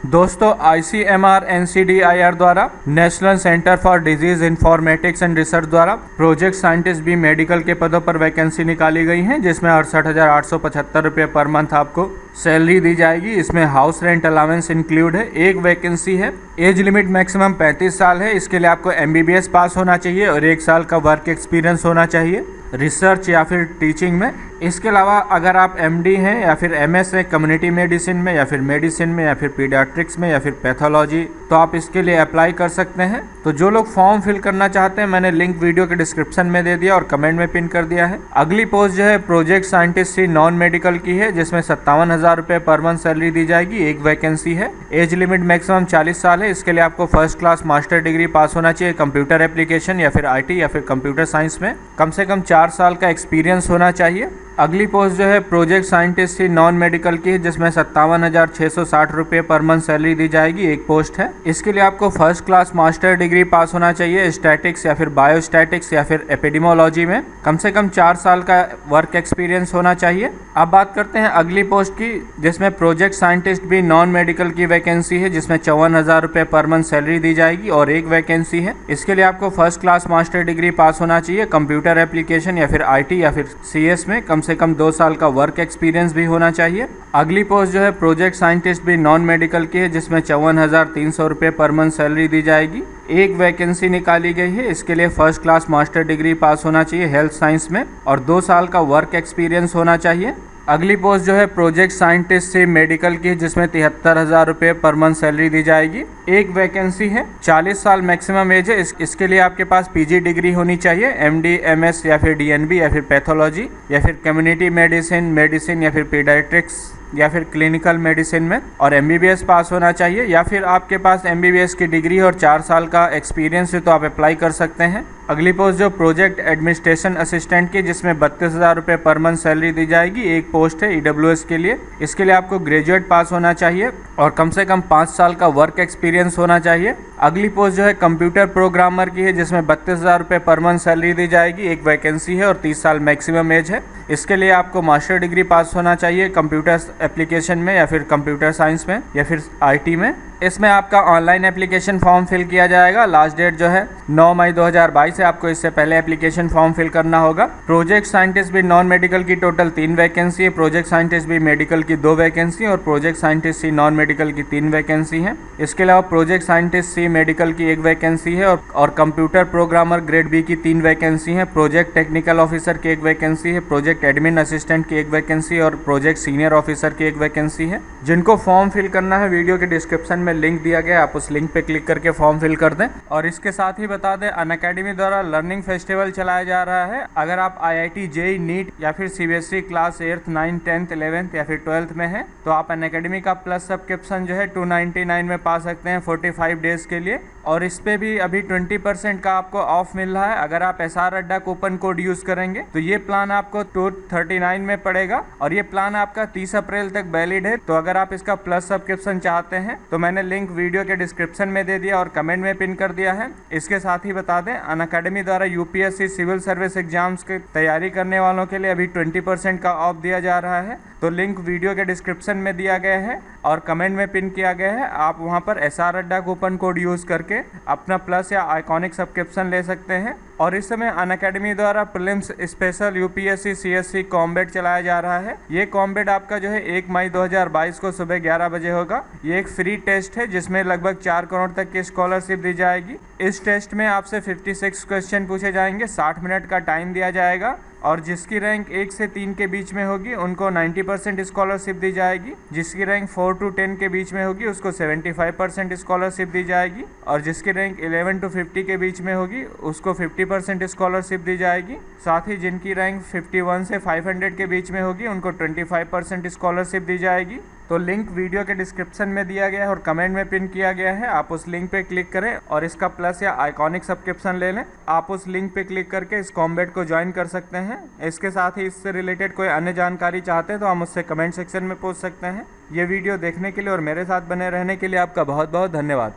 दोस्तों ICMR NCDIR द्वारा national centre for disease informatics and research द्वारा प्रोजेक्ट साइंटिस्ट बी मेडिकल के पदों पर वैकेंसी निकाली गई हैं, जिसमें 68,875 रुपये पर मंथ आपको सैलरी दी जाएगी। इसमें हाउस रेंट अलाउंस इंक्लूड है। एक वैकेंसी है। एज लिमिट मैक्सिमम 35 साल है। इसके लिए आपको MBBS पास होना चाहिए और 1 साल का वर्क एक्सपीरियंस होना चाहिए रिसर्च या फिर टीचिंग में। इसके अलावा अगर आप MD हैं या फिर MS हैं कम्युनिटी मेडिसिन में या फिर मेडिसिन में या फिर पीडियाट्रिक्स में या फिर पैथोलॉजी, तो आप इसके लिए अप्लाई कर सकते हैं। तो जो लोग फॉर्म फिल करना चाहते हैं, मैंने लिंक वीडियो के डिस्क्रिप्शन में दे दिया और कमेंट में पिन कर दिया है। अगली पोस्ट जो है project scientist C non medical की है, जिसमें 57,000 रुपये पर मंथ सैलरी दी जाएगी। एक वैकेंसी है। एज लिमिट मैक्सिमम 40 साल है। इसके लिए आपको फर्स्ट क्लास मास्टर डिग्री पास होना चाहिए कंप्यूटर एप्लीकेशन या फिर IT या फिर कंप्यूटर साइंस में। कम से कम 4 साल का एक्सपीरियंस होना चाहिए। अगली पोस्ट जो है प्रोजेक्ट साइंटिस्ट ही नॉन मेडिकल की है, जिसमें 57,660 रुपये पर मंथ सैलरी दी जाएगी। एक पोस्ट है। इसके लिए आपको फर्स्ट क्लास मास्टर डिग्री पास होना चाहिए स्टैटिक्स या फिर बायोस्टैटिक्स या फिर एपिडेमोलॉजी में। कम से कम 4 साल का वर्क एक्सपीरियंस होना चाहिए। अब बात करते हैं अगली पोस्ट की, जिसमें project scientist B non medical की वैकेंसी है, जिसमें 54,000 रुपये पर मंथ सैलरी दी जाएगी और एक वैकेंसी है। इसके लिए आपको फर्स्ट क्लास मास्टर डिग्री पास होना चाहिए कंप्यूटर एप्लीकेशन या फिर IT या फिर CS में। कम से कम 2 साल का वर्क एक्सपीरियंस भी होना चाहिए। अगली पोस्ट जो है project scientist B non medical की है, जिसमें 54,300 रुपये पर मंथ सैलरी दी जाएगी। एक वैकेंसी निकाली गई है। इसके लिए फर्स्ट क्लास मास्टर डिग्री पास होना चाहिए हेल्थ साइंस में और 2 साल का वर्क एक्सपीरियंस होना चाहिए। अगली पोस्ट जो है प्रोजेक्ट साइंटिस्ट से मेडिकल की है, जिसमें 73,000 रुपये पर मंथ सैलरी दी जाएगी। एक वैकेंसी है। 40 साल मैक्सिमम एज है। इसके लिए आपके पास PG डिग्री होनी चाहिए MD MS या फिर DNB या फिर पैथोलॉजी या फिर कम्युनिटी मेडिसिन या फिर पीडियाट्रिक्स या फिर क्लिनिकल मेडिसिन में और MBBS पास होना चाहिए। या फिर आपके पास MBBS की डिग्री और 4 साल का एक्सपीरियंस है तो आप अप्लाई कर सकते हैं। अगली पोस्ट जो प्रोजेक्ट एडमिनिस्ट्रेशन असिस्टेंट की, जिसमें 32,000 रुपये पर मंथ सैलरी दी जाएगी। एक पोस्ट है EWS के लिए। इसके लिए आपको ग्रेजुएट पास होना चाहिए और कम से कम 5 साल का वर्क एक्सपीरियंस होना चाहिए। अगली पोस्ट जो है कंप्यूटर प्रोग्रामर की है, जिसमें 32,000 रुपये पर मंथ सैलरी दी जाएगी। एक वैकेंसी है और 30 साल मैक्सिमम एज है। इसके लिए आपको मास्टर डिग्री पास होना चाहिए कंप्यूटर एप्लीकेशन में या फिर कंप्यूटर साइंस में या फिर IT में। इसमें आपका ऑनलाइन एप्लीकेशन फॉर्म फिल किया जाएगा। लास्ट डेट जो है 9 मई 2022 है। आपको इससे पहले एप्लीकेशन फॉर्म फिल करना होगा। Project scientist B non medical की टोटल 3 वैकेंसी है। प्रोजेक्ट साइंटिस्ट भी मेडिकल की 2 वैकेंसी और project scientist C non medical की 3 वैकेंसी है। इसके अलावा प्रोजेक्ट साइंटिस्ट सी मेडिकल की 1 वैकेंसी है और कंप्यूटर प्रोग्रामर ग्रेड B की 3 वैकेंसी है। प्रोजेक्ट टेक्निकल ऑफिसर की 1 वैकेंसी है। प्रोजेक्ट एडमिन असिस्टेंट की 1 वैकेंसी और प्रोजेक्ट सीनियर ऑफिसर की 1 वैकेंसी है। जिनको फॉर्म फिल करना है, वीडियो के डिस्क्रिप्शन में लिंक दिया गया, आप उस लिंक पे क्लिक करके फॉर्म फिल कर दें। और इसके साथ ही बता दें, अनअकैडमी द्वारा लर्निंग फेस्टिवल चलाया जा रहा है। अगर आप IIT JEE NEET या फिर CBSE class 8th 9th 10th 11th या फिर 12th में हैं, तो आप अनअकैडमी का प्लस सब्सक्रिप्शन जो है 299 में पा सकते हैं 45 डेज के लिए। और इस पे भी अभी 20% का आपको ऑफ मिल रहा है। अगर आप SR अड्डा कूपन कोड यूज करेंगे तो ये प्लान आपको 239 में पड़ेगा और ये प्लान आपका 30 अप्रैल तक वैलिड है। तो अगर आप इसका प्लस सब्सक्रिप्शन चाहते हैं तो मैंने लिंक वीडियो के डिस्क्रिप्शन में दे दिया और कमेंट में पिन कर दिया है। इसके साथ ही बता दें, अनअकैडमी द्वारा UPSC सिविल सर्विस एग्जाम्स की तैयारी करने वालों के लिए अभी 20% का ऑफ दिया जा रहा है। तो लिंक वीडियो के डिस्क्रिप्शन में दिया गया है और कमेंट में पिन किया गया है। आप वहां पर SR अड्डा कूपन कोड यूज करके अपना प्लस या आइकॉनिक सब्सक्रिप्शन ले सकते हैं। और इस समय अनअकैडमी द्वारा prelims special UPSC CSC combat चलाया जा रहा है। ये कॉम्बैट आपका जो है 1 मई 2022 को सुबह 11 बजे होगा। ये एक फ्री टेस्ट है, जिसमें लगभग 4 करोड़ तक की स्कॉलरशिप दी जाएगी। इस टेस्ट में आपसे 56 क्वेश्चन पूछे जाएंगे। 60 मिनट का टाइम दिया जाएगा और जिसकी रैंक 1 से 3 के बीच में होगी उनको 90% स्कॉलरशिप दी जाएगी। जिसकी रैंक 4 to 10 के बीच में होगी उसको 75% स्कॉलरशिप दी जाएगी और जिसकी रैंक 11 to 50 के बीच में होगी उसको 50% स्कॉलरशिप दी जाएगी। साथ ही जिनकी रैंक 51 से 500 के बीच में होगी उनको 25% स्कॉलरशिप दी जाएगी। तो लिंक वीडियो के डिस्क्रिप्शन में दिया गया है और कमेंट में पिन किया गया है। आप उस लिंक पे क्लिक करें और इसका प्लस या आइकॉनिक सब्सक्रिप्शन ले लें। आप उस लिंक पे क्लिक करके इस कॉम्बैट को ज्वाइन कर सकते हैं। इसके साथ ही इससे रिलेटेड कोई अन्य जानकारी चाहते हैं तो आप मुझसे कमेंट सेक्शन में पूछ सकते हैं। ये वीडियो देखने के लिए और मेरे साथ बने रहने के लिए आपका बहुत बहुत धन्यवाद।